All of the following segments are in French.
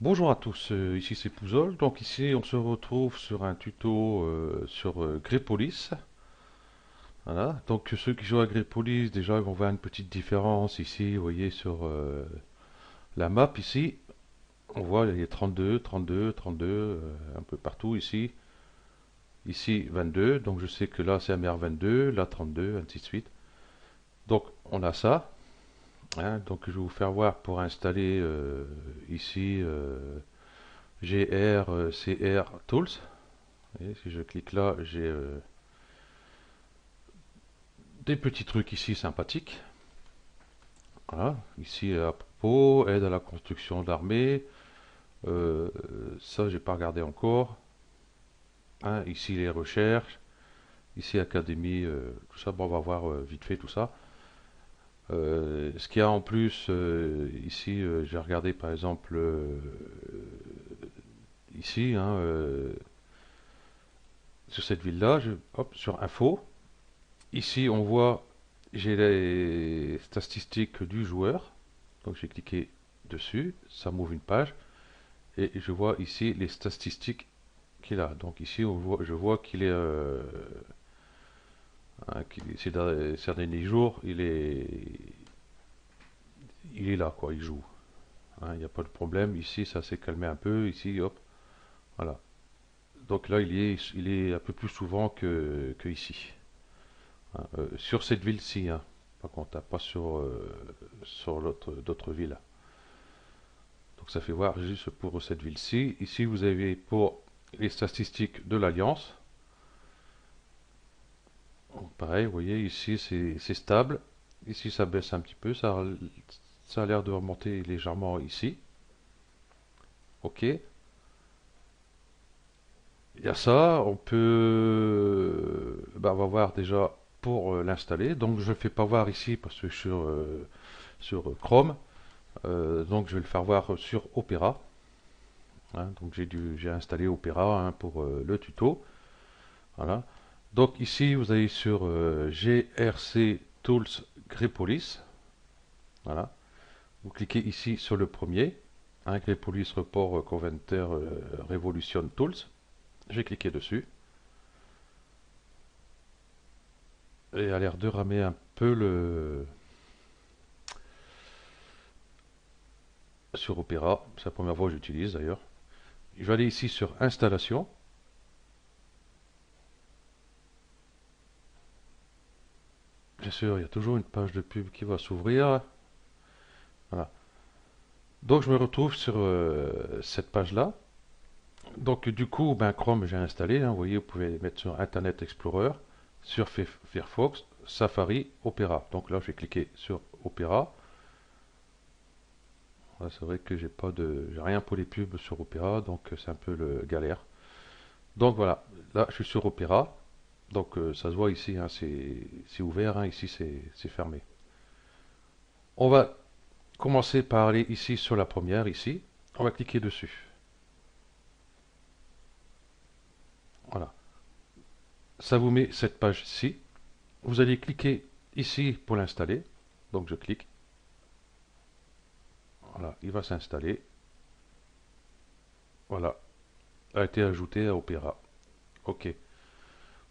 Bonjour à tous, ici c'est Pouzol. Donc ici on se retrouve sur un tuto sur Grepolis. Voilà. Donc ceux qui jouent à Grepolis, déjà ils vont voir une petite différence ici. Vous voyez sur la map ici, on voit il y a 32, 32, 32 un peu partout ici. Ici 22, donc je sais que là c'est MR22, là 32, ainsi de suite. Donc on a ça, hein. Donc je vais vous faire voir pour installer ici GR Tools. Et si je clique là, j'ai des petits trucs ici sympathiques. Voilà, ici à propos, aide à la construction d'armées. Euh, Ça, j'ai pas regardé encore. Hein, ici les recherches, ici académie, tout ça. Bon, on va voir vite fait tout ça. Ce qu'il y a en plus ici, j'ai regardé par exemple ici, hein, sur cette ville-là, hop, sur info. Ici, on voit, j'ai les statistiques du joueur. Donc j'ai cliqué dessus, ça m'ouvre une page et je vois ici les statistiques qu'il a. Donc ici je vois qu'il est hein, ces derniers jours, il est là quoi, il joue. Hein, il n'y a pas de problème. Ici ça s'est calmé un peu. Ici hop, voilà. Donc là il est un peu plus souvent que ici. Hein, sur cette ville-ci, hein. Par contre, hein, pas sur d'autres villes. Donc ça fait voir juste pour cette ville-ci. Ici, vous avez pour les statistiques de l'Alliance. Pareil, vous voyez, ici c'est stable. Ici, ça baisse un petit peu. Ça a l'air de remonter légèrement ici. OK. Il y a ça. On peut... on va voir déjà pour l'installer. Donc, je ne fais pas voir ici parce que je suis sur Chrome. Donc, je vais le faire voir sur Opera. Hein. Donc, j'ai installé Opera hein, pour le tuto. Voilà. Donc ici, vous allez sur GRC Tools Grepolis. Voilà. Vous cliquez ici sur le premier, hein, Grepolis Report Converter Revolution Tools. J'ai cliqué dessus. Et il a l'air de ramer un peu sur Opera. C'est la première fois que j'utilise d'ailleurs. Je vais aller ici sur Installation. Bien sûr, il y a toujours une page de pub qui va s'ouvrir. Voilà. Donc je me retrouve sur cette page-là. Donc du coup, Chrome j'ai installé, hein, vous voyez, vous pouvez mettre sur Internet Explorer, sur Firefox, Safari, Opera. Donc là, je vais cliquer sur Opera. Voilà, c'est vrai que j'ai rien pour les pubs sur Opera, donc c'est un peu le galère. Donc voilà, là je suis sur Opera. Donc ça se voit ici, hein, c'est ouvert, hein, ici c'est fermé. On va commencer par aller ici sur la première, ici. On va cliquer dessus. Voilà. Ça vous met cette page-ci. Vous allez cliquer ici pour l'installer. Donc je clique. Voilà, il va s'installer. Voilà, a été ajouté à Opera. OK.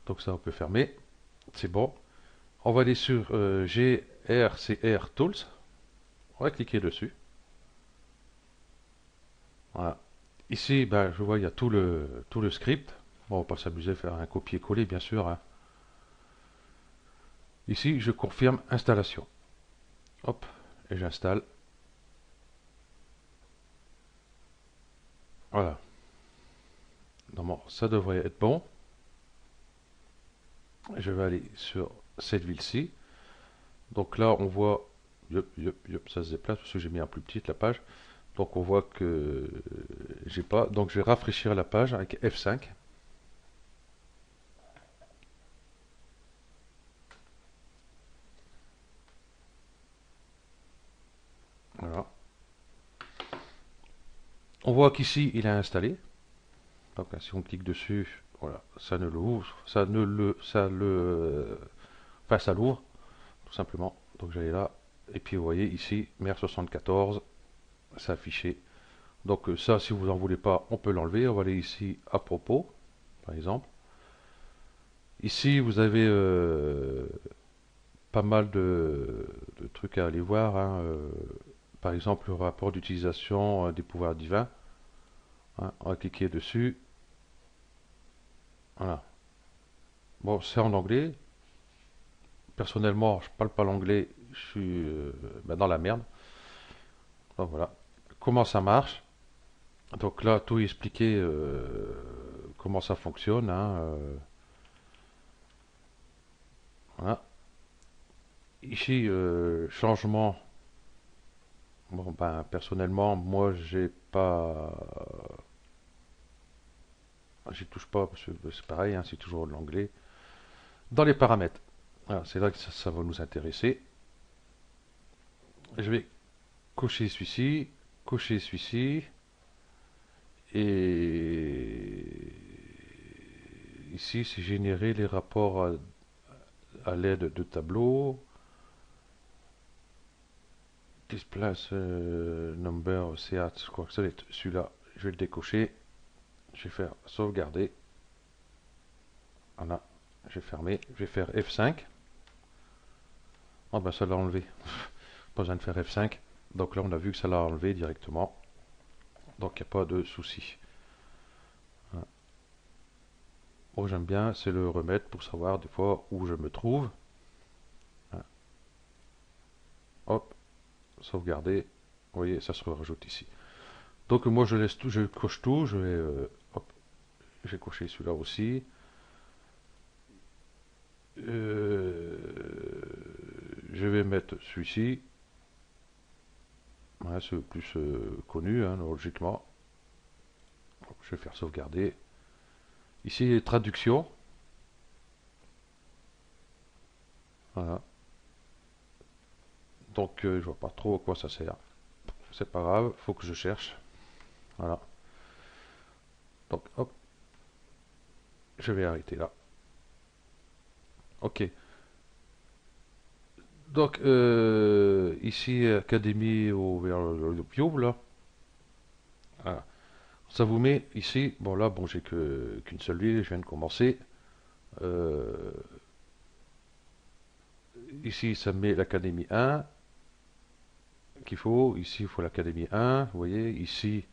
Donc ça, on peut fermer. C'est bon. On va aller sur GRCR Tools. On va cliquer dessus. Voilà. Ici, je vois, il y a tout le script. Bon, on va pas s'amuser à faire un copier-coller, bien sûr, hein. Ici, je confirme installation. Hop, et j'installe. Voilà. Normalement, ça devrait être bon. Je vais aller sur cette ville-ci. Donc là, on voit, ça se déplace parce que j'ai mis un plus petite la page. Donc on voit que j'ai pas. Donc je vais rafraîchir la page avec F5. Voilà. On voit qu'ici il est installé. Donc si on clique dessus, voilà, ça ne l'ouvre, enfin ça l'ouvre tout simplement. Donc j'allais là et puis vous voyez ici mer 74, c'est affiché. Donc ça, si vous en voulez pas, on peut l'enlever. On va aller ici à propos, par exemple. Ici, vous avez pas mal de trucs à aller voir, hein. Par exemple, le rapport d'utilisation des pouvoirs divins, hein. On va cliquer dessus. Voilà. Bon, c'est en anglais. Personnellement, je parle pas l'anglais. Je suis ben, dans la merde. Donc voilà. Comment ça marche? Donc là, tout expliquer comment ça fonctionne, hein. Voilà. Ici, changement. Bon, ben, personnellement, moi, j'ai pas, j'y touche pas parce que c'est pareil, hein, c'est toujours de l'anglais. Dans les paramètres, voilà, c'est là que ça va nous intéresser. Je vais cocher celui-ci, et ici, c'est générer les rapports à l'aide de tableaux. Displace number CA, je crois que ça va être celui-là. Je vais le décocher. Je vais faire sauvegarder. Voilà. Je vais fermer. Je vais faire F5. Oh ben ça l'a enlevé. Pas besoin de faire F5. Donc là on a vu que ça l'a enlevé directement. Donc il n'y a pas de souci. Voilà. Moi j'aime bien, c'est le remettre pour savoir des fois où je me trouve. Voilà. Hop, sauvegarder. Vous voyez, ça se rajoute ici. Donc moi je laisse tout, je coche tout. Je vais, hop, j'ai coché celui-là aussi. Je vais mettre celui-ci. Ouais, c'est le plus connu, hein, logiquement. Je vais faire sauvegarder. Ici, traduction. Voilà. Donc, je vois pas trop à quoi ça sert. C'est pas grave, faut que je cherche. Voilà. Donc, hop, je vais arrêter là. Ok. Donc, ici, Académie au vers le Bio, là. Voilà. Ça vous met ici. Bon, là, bon, j'ai qu'une seule ville, je viens de commencer. Euh, ici, ça me met l'Académie 1 qu'il faut. Ici, il faut l'Académie 1. Vous voyez, ici,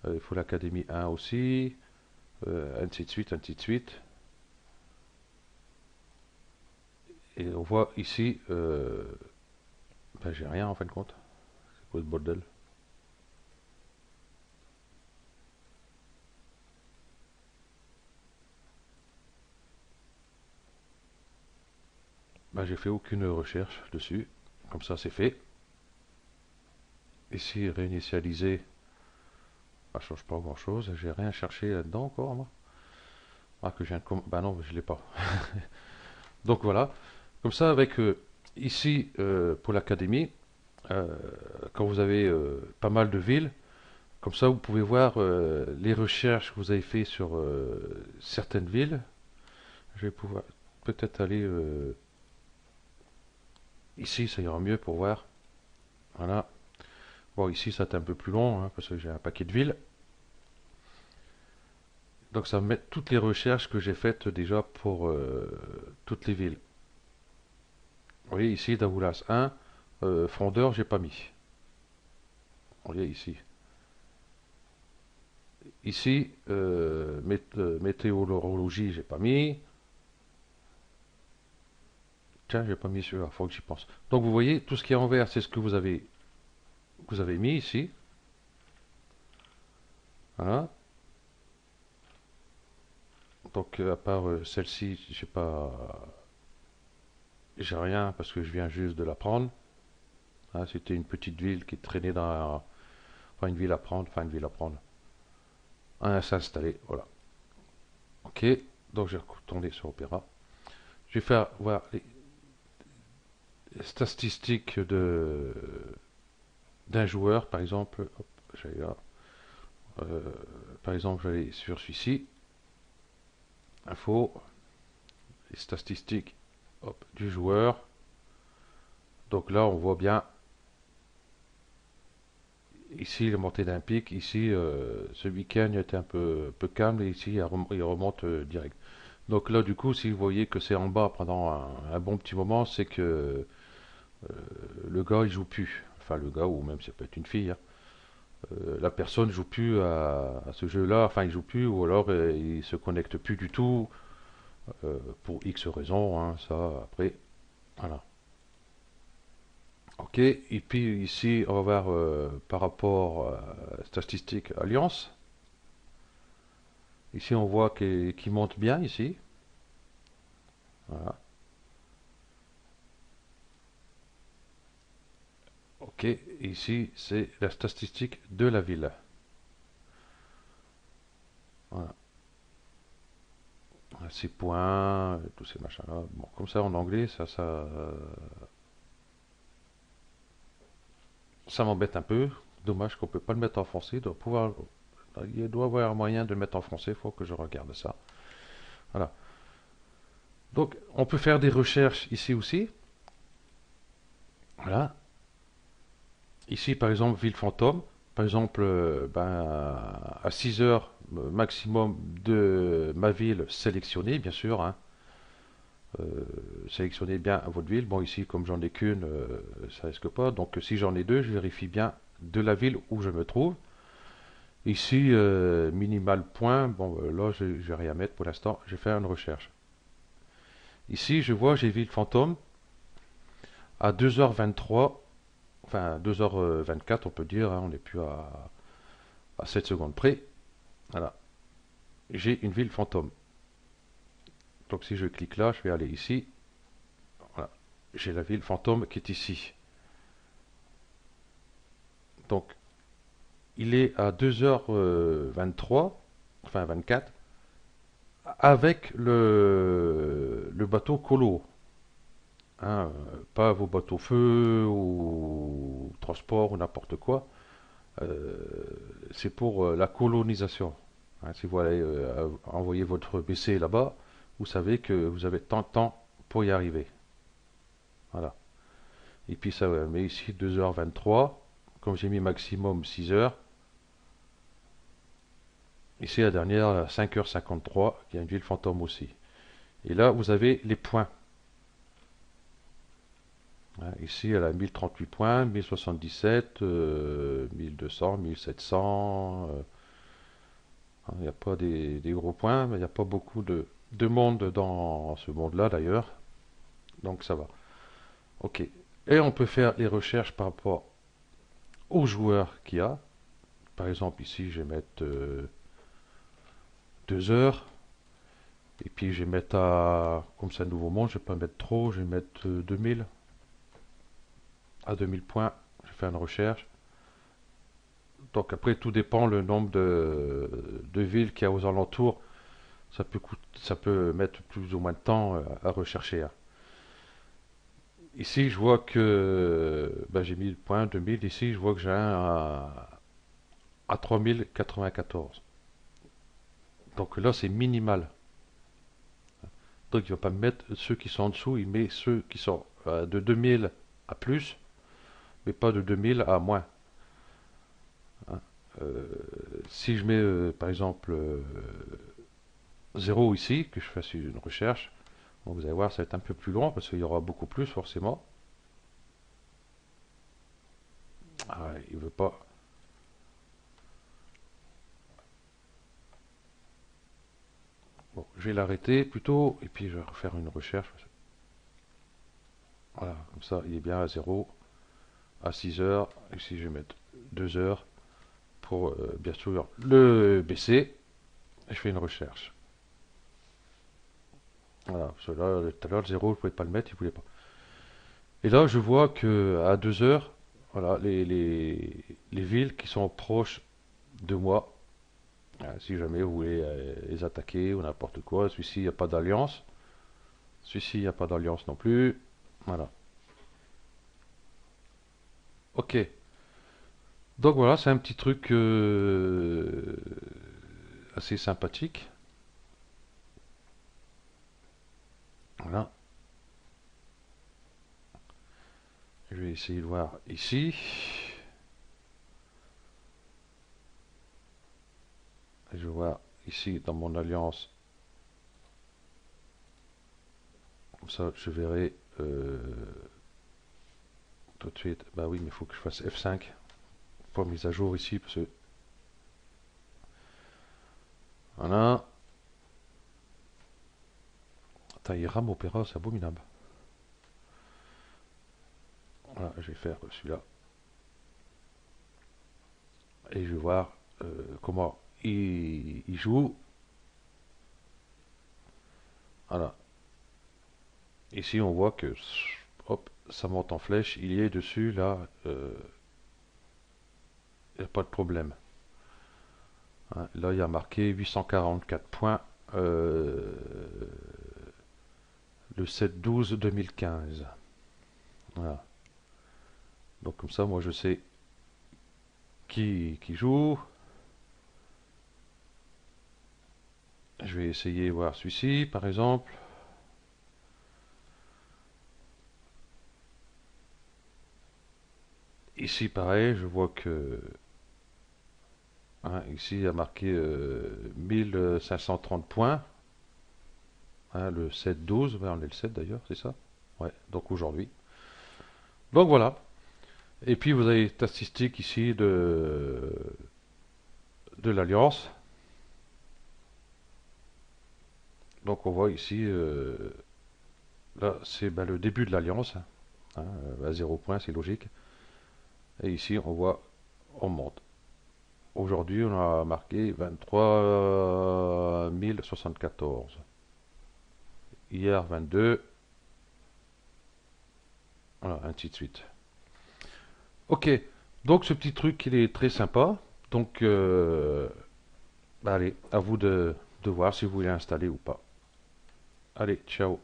il faut l'Académie 1 aussi. Ainsi de suite, ainsi de suite. Et on voit ici, ben, j'ai rien en fin de compte. C'est quoi ce bordel? Ben, j'ai fait aucune recherche dessus. Comme ça, c'est fait. Ici, réinitialiser. Ça change pas grand chose. J'ai rien cherché là-dedans encore, moi. Ah, que je viens de. Ben non, je l'ai pas. Donc voilà. Comme ça, avec ici, pour l'académie, euh, quand vous avez pas mal de villes, comme ça, vous pouvez voir les recherches que vous avez fait sur certaines villes. Je vais pouvoir peut-être aller ici, ça ira mieux pour voir. Voilà. Bon, ici, ça est un peu plus long, hein, parce que j'ai un paquet de villes. Donc, ça va me met toutes les recherches que j'ai faites déjà pour toutes les villes. Vous voyez ici, Davoulas 1, Frondeur, j'ai pas mis. Vous voyez ici. Ici, météorologie, j'ai pas mis. Tiens, j'ai pas mis celui-là, faut que j'y pense. Donc, vous voyez, tout ce qui est en vert, c'est ce que vous avez mis ici. Voilà. Donc, à part celle-ci, j'ai rien parce que je viens juste de la prendre. Hein, c'était une petite ville qui traînait dans, enfin une ville à prendre, enfin une ville à prendre, à s'installer, voilà. Ok, donc j'ai retourné sur Opera. Je vais faire voir les statistiques d'un joueur, par exemple. Hop, j'allais là. Euh, par exemple, j'allais sur celui-ci, info, les statistiques, hop, du joueur. Donc là, on voit bien Ici, il est monté d'un pic. Ici, ce week-end, il était un peu calme. Et ici, il remonte direct. Donc là, du coup, si vous voyez que c'est en bas pendant un bon petit moment, c'est que le gars, il joue plus. Enfin, le gars, ou même ça peut être une fille, hein. La personne joue plus à ce jeu-là. Enfin, il joue plus, ou alors il se connecte plus du tout, pour X raisons, hein, ça, après, voilà. Ok, et puis ici, on va voir par rapport statistique Alliance. Ici, on voit qu'il monte bien ici. Voilà. Ok, ici, c'est la statistique de la ville. Voilà. 6 points, tous ces machins-là. Bon, comme ça en anglais, ça m'embête un peu. Dommage qu'on peut pas le mettre en français. Il doit y avoir un moyen de le mettre en français. Il faut que je regarde ça. Voilà. Donc, on peut faire des recherches ici aussi. Voilà. Ici, par exemple, ville fantôme. Par exemple, à 6 heures maximum de ma ville sélectionnée, bien sûr, hein. Sélectionnez bien votre ville. Bon, ici, comme j'en ai qu'une, ça risque pas. Donc, si j'en ai deux, je vérifie bien de la ville où je me trouve. Ici, minimal point. Bon, là, je n'ai rien à mettre pour l'instant. Je vais faire une recherche. Ici, je vois, j'ai ville fantôme à 2h23. Enfin, 2h24, on peut dire, hein, on n'est plus à 7 secondes près. Voilà. J'ai une ville fantôme. Donc, si je clique là, je vais aller ici. Voilà. J'ai la ville fantôme qui est ici. Donc, il est à 2h23, enfin 24, avec le bateau Colo. Hein, pas vos bateaux feu ou transport ou n'importe quoi. Euh, c'est pour la colonisation. Hein, si vous allez envoyer votre BC là-bas, vous savez que vous avez tant de temps pour y arriver. Voilà. Et puis ça met ici 2h23. Comme j'ai mis maximum 6 heures. Ici la dernière, 5h53, qui a une ville fantôme aussi. Et là, vous avez les points. Hein, ici, elle a 1038 points, 1077, 1200, 1700. Il n'y a pas des gros points, mais il n'y a pas beaucoup de monde dans ce monde-là d'ailleurs. Donc ça va. Ok. Et on peut faire les recherches par rapport aux joueurs qu'il y a. Par exemple, ici, je vais mettre 2 heures. Et puis, je vais mettre comme c'est un nouveau monde, je ne vais pas mettre trop. Je vais mettre 2000. À 2000 points. Je fais une recherche. Donc après, tout dépend le nombre de villes qu'il y a aux alentours. Ça peut mettre plus ou moins de temps à rechercher, hein. Ici, je vois que j'ai mis le point 2000. Ici, je vois que j'ai un à 3094. Donc là, c'est minimal. Donc il ne va pas mettre ceux qui sont en dessous. Il met ceux qui sont de 2000 à plus, mais pas de 2000 à moins, hein. Euh, Si je mets par exemple 0 ici, que je fasse une recherche, bon, vous allez voir, ça va être un peu plus long parce qu'il y aura beaucoup plus forcément. Ah, il veut pas. Bon, je vais l'arrêter plutôt et puis je vais refaire une recherche. Voilà, comme ça, il est bien à 0, à 6 heures. Ici, je vais mettre 2 heures pour bien sûr le baisser. Et je fais une recherche. Voilà, cela, tout à l'heure, le 0, je ne pouvais pas le mettre, il ne voulait pas. Et là, je vois que à 2 heures, voilà, les villes qui sont proches de moi, si jamais vous voulez les attaquer ou n'importe quoi, celui-ci, il n'y a pas d'alliance. Celui-ci, il n'y a pas d'alliance non plus. Voilà. Ok. Donc voilà, c'est un petit truc assez sympathique. Voilà. Je vais essayer de voir ici. Et je vois ici dans mon alliance, comme ça je verrai tout de suite. Bah oui, mais il faut que je fasse F5 pour mise à jour ici, parce que voilà. Attends, il rame Opéra, c'est abominable. Voilà, je vais faire celui-là. Et je vais voir comment il joue. Voilà. Ici, on voit que hop, ça monte en flèche. Il y est dessus, là. Il n'y a pas de problème. Hein, là, il y a marqué 844 points le 7-12-2015. Voilà. Donc comme ça, moi, je sais qui joue. Je vais essayer voir celui-ci, par exemple. Ici, pareil, je vois que hein, ici, il y a marqué 1530 points. Hein, le 7-12, ouais, on est le 7 d'ailleurs, c'est ça? Ouais, donc aujourd'hui. Donc voilà. Et puis vous avez les statistiques ici de l'Alliance. Donc on voit ici, là c'est ben, le début de l'Alliance. Hein, à 0 point, c'est logique. Et ici on voit, on monte. Aujourd'hui on a marqué 23 074. Hier 22. Voilà, ainsi de suite. Ok, donc ce petit truc il est très sympa. Donc bah, allez, à vous de voir si vous voulez installer ou pas. Allez, ciao.